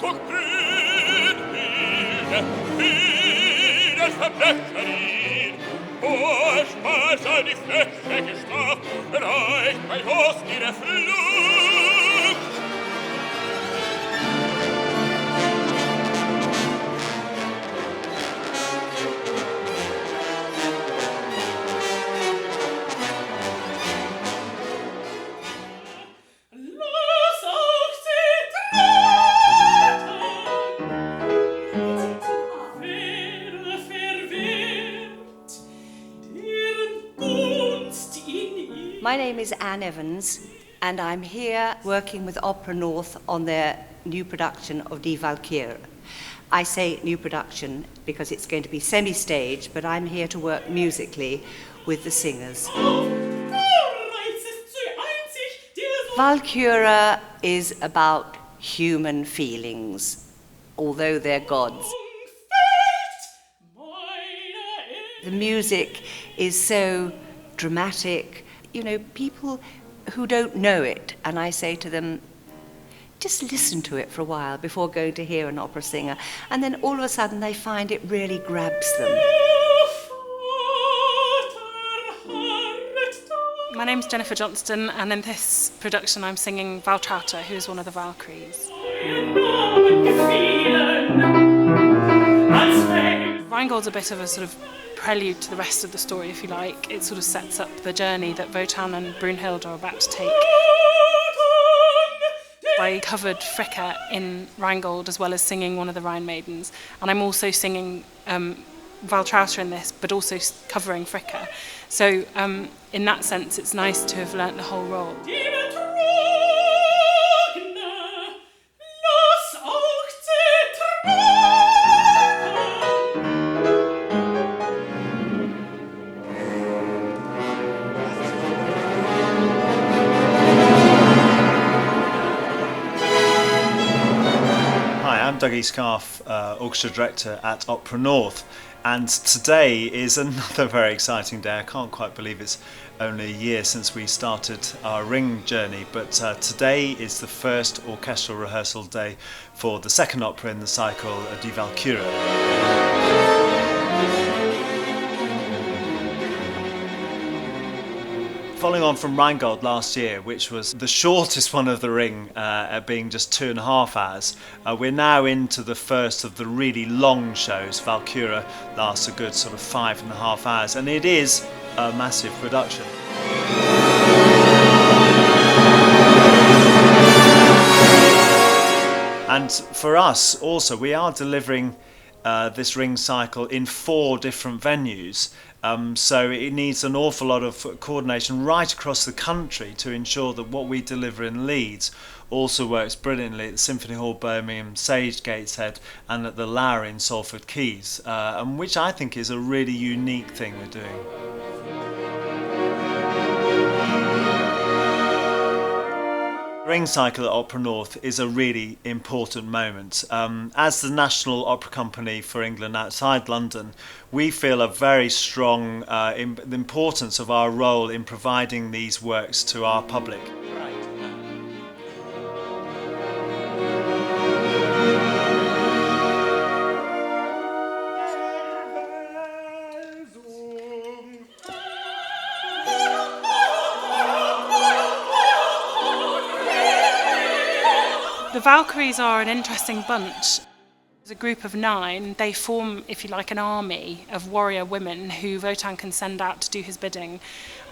guck Brünnhilde, wie das Verbrecherin. Oh, Spaß all die Flöche geschlafen, reicht bei Los ihre Flucht. My name is Anne Evans, and I'm here working with Opera North on their new production of Die Walküre. I say new production because it's going to be semi-staged, but I'm here to work musically with the singers. Walküre is about human feelings, although they're gods. The music is so dramatic. You know, people who don't know it, and I say to them, just listen to it for a while before going to hear an opera singer, and then all of a sudden they find it really grabs them. My name's Jennifer Johnston, and in this production I'm singing Valkyrie, who is one of the Valkyries. Rheingold's a bit of a sort of prelude to the rest of the story, if you like. It sort of sets up the journey that Wotan and Brünnhilde are about to take. I covered Fricka in Rheingold as well as singing one of the Rhine maidens, and I'm also singing Valkyrie in this, but also covering Fricka. So in that sense it's nice to have learnt the whole role. I'm Dougie Scarf, Orchestra Director at Opera North, and today is another very exciting day. I can't quite believe it's only a year since we started our ring journey, but today is the first orchestral rehearsal day for the second opera in the cycle, Die Walküre. Following on from Rheingold last year, which was the shortest one of the ring, being just 2.5 hours, we're now into the first of the really long shows. Walküre lasts a good sort of 5.5 hours, and it is a massive production. And for us also, we are delivering this ring cycle in 4 different venues. So it needs an awful lot of coordination right across the country to ensure that what we deliver in Leeds also works brilliantly at the Symphony Hall Birmingham, Sage Gateshead, and at the Lowry in Salford Quays, and which I think is a really unique thing we're doing. The ring cycle at Opera North is a really important moment. As the national opera company for England outside London, we feel a very strong the importance of our role in providing these works to our public. The Valkyries are an interesting bunch. As a group of 9, they form, if you like, an army of warrior women who Wotan can send out to do his bidding.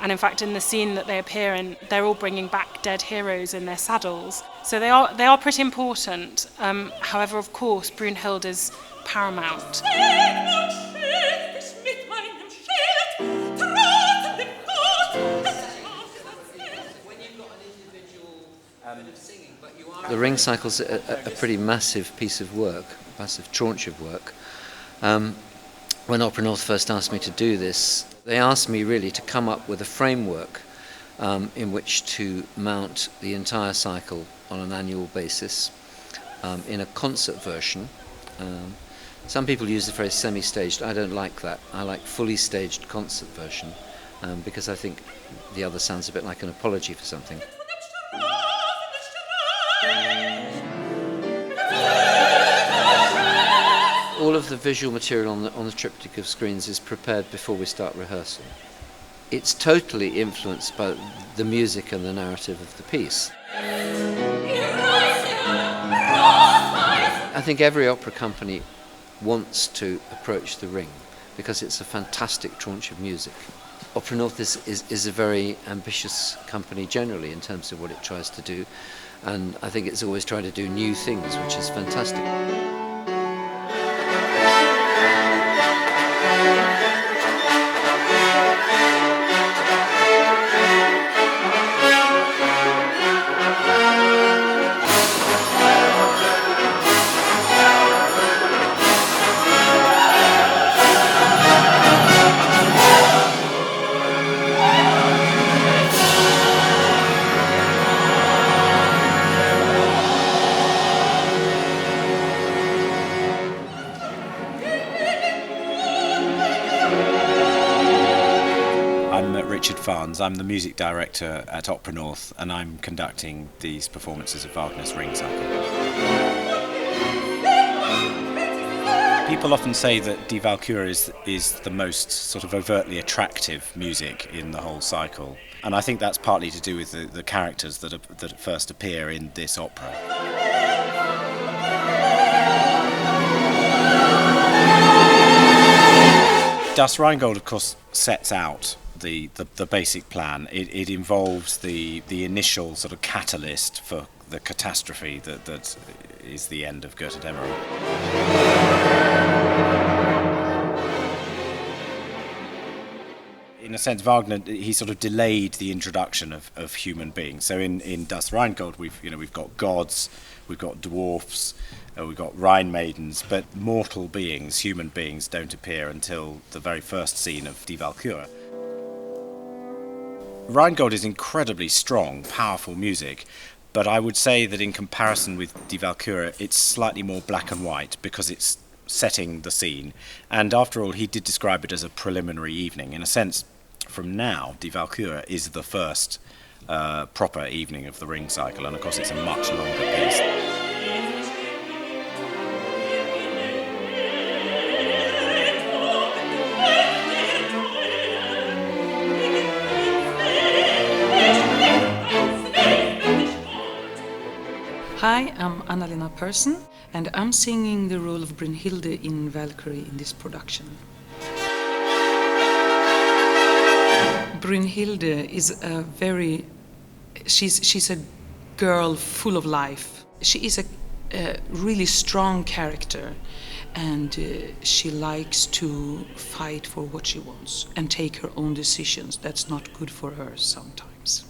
And in fact, in the scene that they appear in, they're all bringing back dead heroes in their saddles. So they are pretty important. However, of course, Brünnhilde is paramount. The ring cycle's a pretty massive piece of work, massive tranche of work. When Opera North first asked me to do this, they asked me really to come up with a framework in which to mount the entire cycle on an annual basis in a concert version. Some people use the phrase semi-staged. I don't like that. I like fully staged concert version because I think the other sounds a bit like an apology for something. all of the visual material on the triptych of screens is prepared before we start rehearsal. It's totally influenced by the music and the narrative of the piece. I think every opera company wants to approach the Ring because it's a fantastic tranche of music. Opera North is a very ambitious company generally in terms of what it tries to do, and I think it's always trying to do new things, which is fantastic. I'm the music director at Opera North, and I'm conducting these performances of Wagner's Ring Cycle. People often say that Die Walküre is the most sort of overtly attractive music in the whole cycle, and I think that's partly to do with the characters that first appear in this opera. Das Rheingold, of course, sets out the basic plan. It involves the initial sort of catalyst for the catastrophe that is the end of Götterdämmerung. In a sense, Wagner, he sort of delayed the introduction of human beings. So in Das Rheingold, we've got gods, we've got dwarfs, we've got Rhine maidens, but mortal beings, human beings, don't appear until the very first scene of Die Walküre. Rheingold is incredibly strong, powerful music, but I would say that in comparison with Die Walküre, it's slightly more black and white because it's setting the scene. And after all, he did describe it as a preliminary evening. In a sense, from now, Die Walküre is the first proper evening of the Ring Cycle, and of course it's a much longer piece. Hi, I'm ANNALENA PERSSON, and I'm singing the role of Brünnhilde in Valkyrie in this production. Brünnhilde is she's a girl full of life. She is a really strong character, and she likes to fight for what she wants and take her own decisions. That's not good for her sometimes.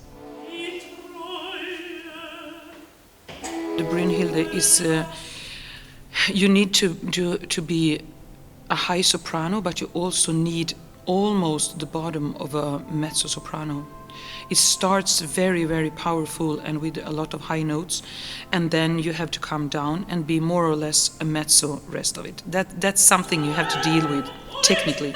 The Brünnhilde is, you need to be a high soprano, but you also need almost the bottom of a mezzo soprano. It starts very, very powerful and with a lot of high notes, and then you have to come down and be more or less a mezzo rest of it. That's something you have to deal with technically.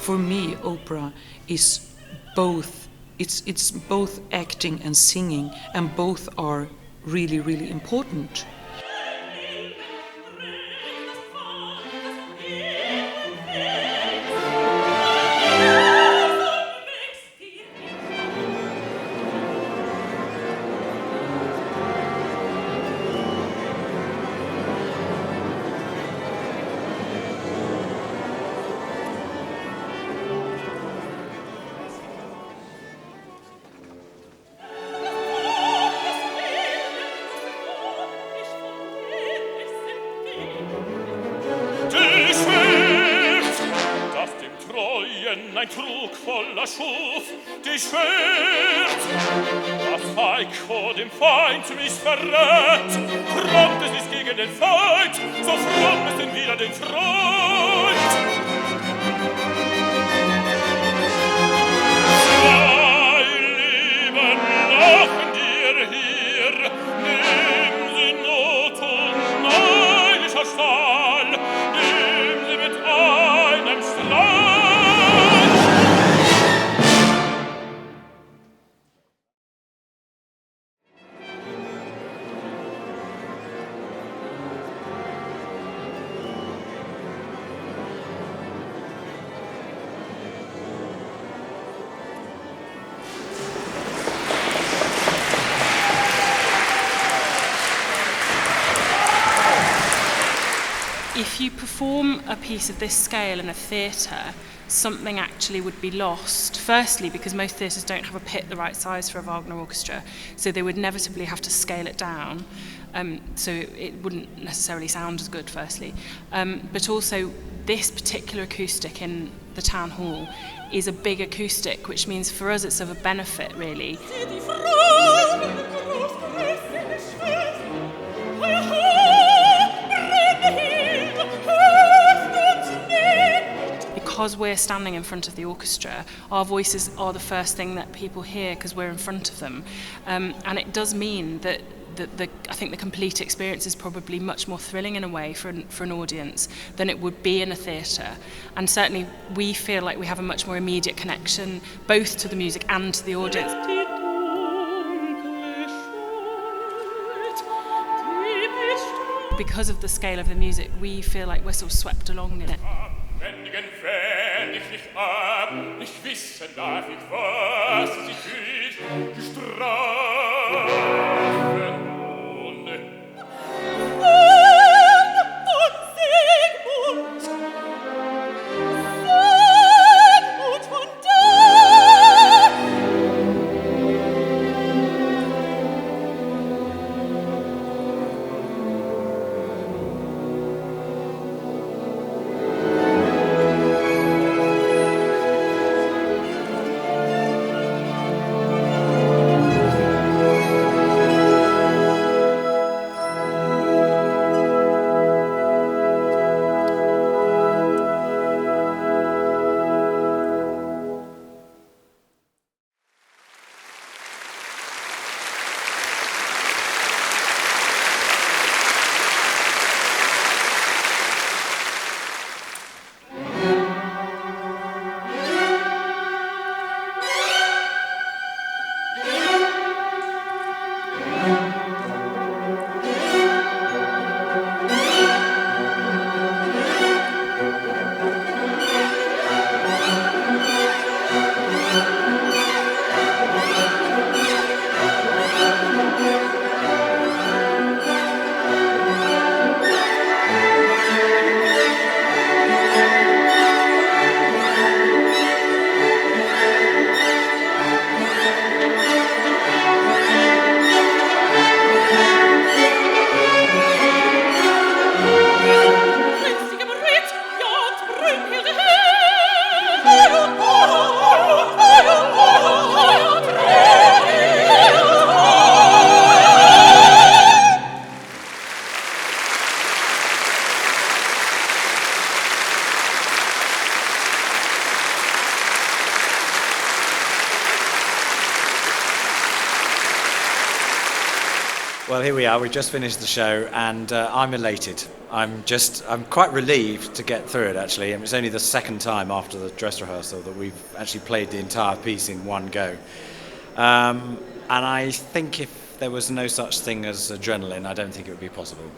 For me, opera is both. It's both acting and singing, and both are really, really important. Ein Trug voller Schuf, die Schwert, das Feig vor dem Feind mich verrät. Prompt es ist gegen den Feind, so fromm es denn wieder den Freund. Zwei Leben lachen dir hier, nimm sie Not und neilischer Stahl, nimm sie mit einem Streich. if you perform a piece of this scale in a theatre, something actually would be lost. Firstly, because most theatres don't have a pit the right size for a Wagner orchestra, so they would inevitably have to scale it down, so it wouldn't necessarily sound as good, firstly. But also, this particular acoustic in the town hall is a big acoustic, which means for us it's of a benefit, really. Because we're standing in front of the orchestra, our voices are the first thing that people hear because we're in front of them. And it does mean that I think the complete experience is probably much more thrilling in a way for an audience than it would be in a theatre. And certainly we feel like we have a much more immediate connection both to the music and to the audience. Because of the scale of the music, we feel like we're sort of swept along in it. Well, here we are. We've just finished the show, and I'm elated. I'm quite relieved to get through it, actually. And it's only the second time after the dress rehearsal that we've actually played the entire piece in one go. And I think if there was no such thing as adrenaline, I don't think it would be possible.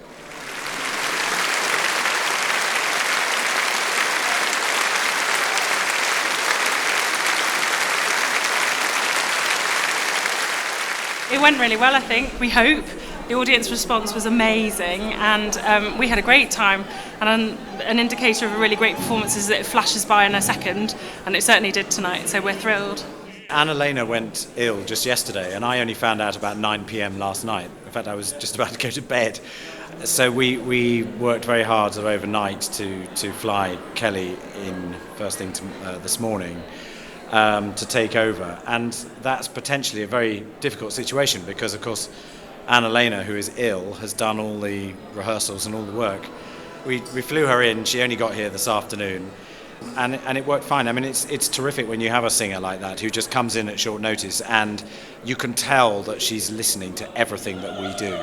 It went really well, I think, we hope. The audience response was amazing, and we had a great time. And an indicator of a really great performance is that it flashes by in a second, and it certainly did tonight, so we're thrilled. ANNALENA went ill just yesterday, and I only found out about 9 p.m. last night. In fact, I was just about to go to bed. So we worked very hard overnight to fly Kelly in first thing this morning. To take over, and that's potentially a very difficult situation because, of course, ANNALENA, who is ill, has done all the rehearsals and all the work. We flew her in. She only got here this afternoon, and it worked fine. I mean, it's terrific when you have a singer like that who just comes in at short notice, and you can tell that she's listening to everything that we do.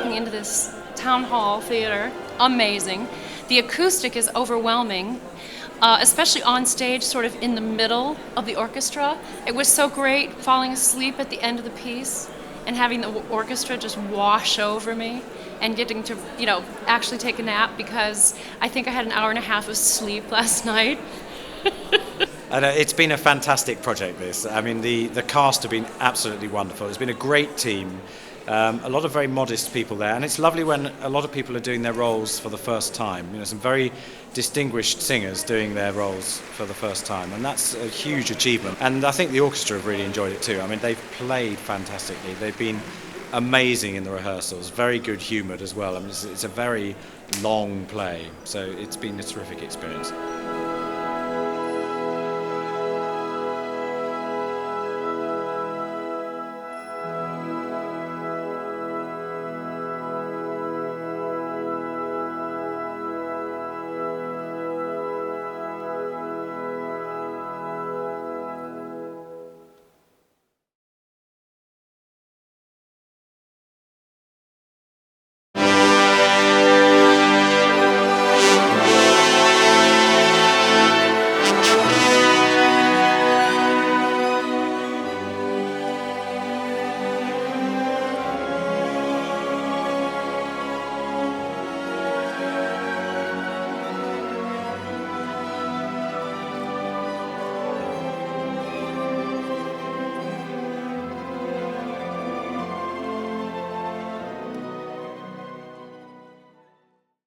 Into this town hall theater, amazing. The acoustic is overwhelming, especially on stage, sort of in the middle of the orchestra. It was so great falling asleep at the end of the piece and having the orchestra just wash over me and getting to, actually take a nap because I think I had an hour and a half of sleep last night. And it's been a fantastic project, this. I mean, the cast have been absolutely wonderful. It's been a great team, a lot of very modest people there, and it's lovely when a lot of people are doing their roles for the first time. You know, some very distinguished singers doing their roles for the first time, and that's a huge achievement. And I think the orchestra have really enjoyed it too. I mean, they've played fantastically. They've been amazing in the rehearsals, very good-humoured as well. I mean, it's a very long play, so it's been a terrific experience.